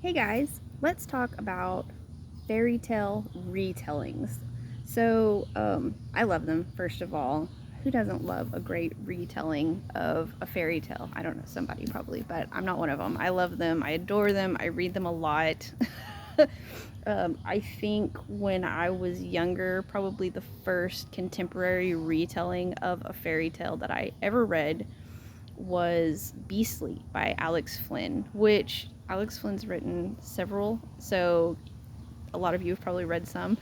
Hey guys, let's talk about fairy tale retellings. I love them, first of all. Who doesn't love a great retelling of a fairy tale? I don't know, somebody probably, but I'm not one of them. I love them, I adore them, I read them a lot. I think when I was younger, probably the first contemporary retelling of a fairy tale that I ever read was Beastly by Alex Flynn, which Alex Flynn's written several, so a lot of you have probably read some.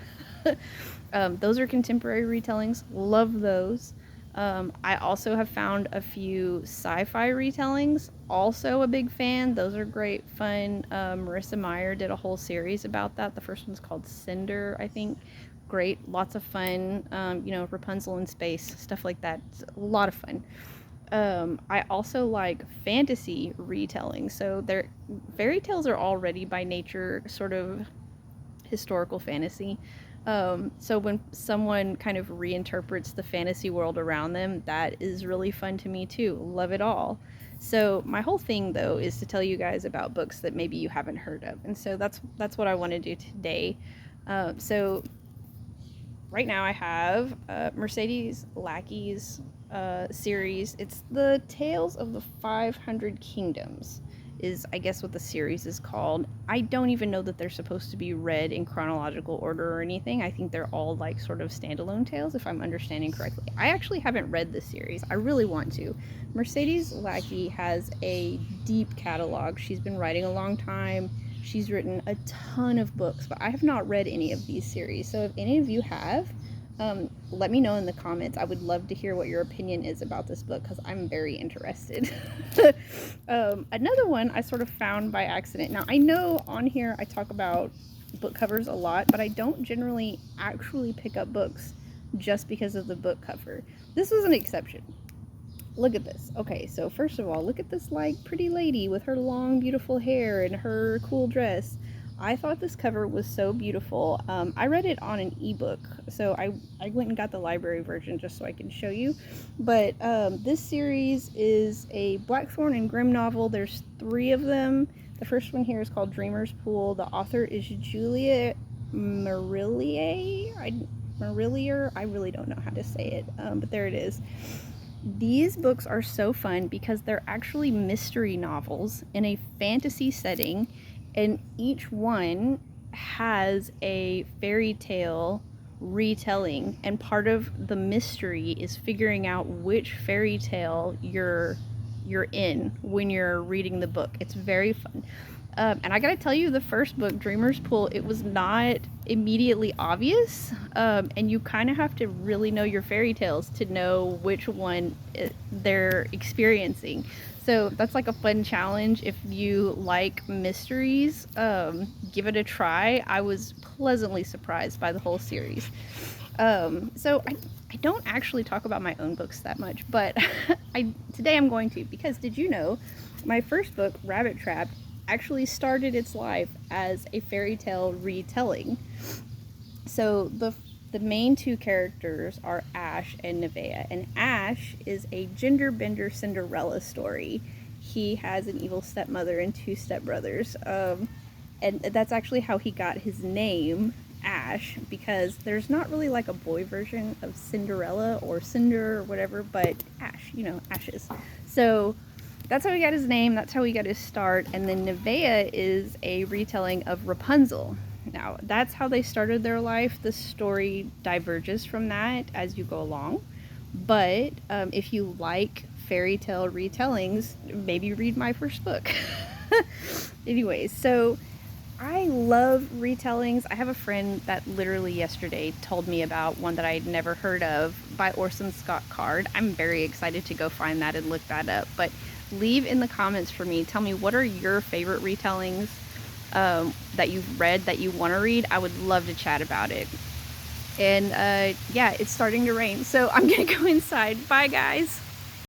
Those are contemporary retellings. Love those. I also have found a few sci-fi retellings. Also a big fan. Those are great fun. Marissa Meyer did a whole series about that. The first one's called Cinder, I think. Great. Lots of fun. Rapunzel in space, stuff like that. It's a lot of fun. I also like fantasy retelling. So fairy tales are already by nature sort of historical fantasy. So when someone kind of reinterprets the fantasy world around them, that is really fun to me too. Love it all. So my whole thing though is to tell you guys about books that maybe you haven't heard of, and so that's what I want to do today. So right now I have Mercedes Lackey's series. It's the Tales of the 500 Kingdoms is, I guess, what the series is called. I don't even know that they're supposed to be read in chronological order or anything. I think they're all like sort of standalone tales, if I'm understanding correctly. I actually haven't read this series. I really want to. Mercedes Lackey has a deep catalog. She's been writing a long time. She's written a ton of books, but I have not read any of these series. So if any of you have, let me know in the comments. I would love to hear what your opinion is about this book because I'm very interested. Another one I sort of found by accident. Now, I know on here I talk about book covers a lot, but I don't generally actually pick up books just because of the book cover. This was an exception. Look at this. Okay, so first of all, look at this like pretty lady with her long beautiful hair and her cool dress. I thought this cover was so beautiful. I read it on an ebook, so I went and got the library version just so I can show you. But this series is a Blackthorn and Grimm novel. There's 3 of them. The first one here is called Dreamer's Pool. The author is Julia Marillier. I really don't know how to say it, but there it is. These books are so fun because they're actually mystery novels in a fantasy setting, and each one has a fairy tale retelling, and part of the mystery is figuring out which fairy tale you're in when you're reading the book. It's very fun. And I gotta tell you, the first book, Dreamer's Pool, it was not immediately obvious, and you kind of have to really know your fairy tales to know which one they're experiencing. So that's like a fun challenge. If you like mysteries, give it a try. I was pleasantly surprised by the whole series. I don't actually talk about my own books that much, but today I'm going to, because did you know my first book, Rabbit Trap, actually started its life as a fairy tale retelling. So the main 2 characters are Ash and Nevaeh, and Ash is a gender bender Cinderella story. He has an evil stepmother and 2 stepbrothers, and that's actually how he got his name, Ash, because there's not really like a boy version of Cinderella or Cinder or whatever, but Ash, Ashes. So that's how he got his name, that's how he got his start. And then Nevaeh is a retelling of Rapunzel. Now, that's how they started their life. The story diverges from that as you go along. But if you like fairy tale retellings, maybe read my first book. Anyways, so I love retellings. I have a friend that literally yesterday told me about one that I had never heard of by Orson Scott Card. I'm very excited to go find that and look that up. But leave in the comments for me. Tell me, what are your favorite retellings that you've read that you want to read? I would love to chat about it. And yeah, it's starting to rain, so I'm gonna go inside. Bye, guys.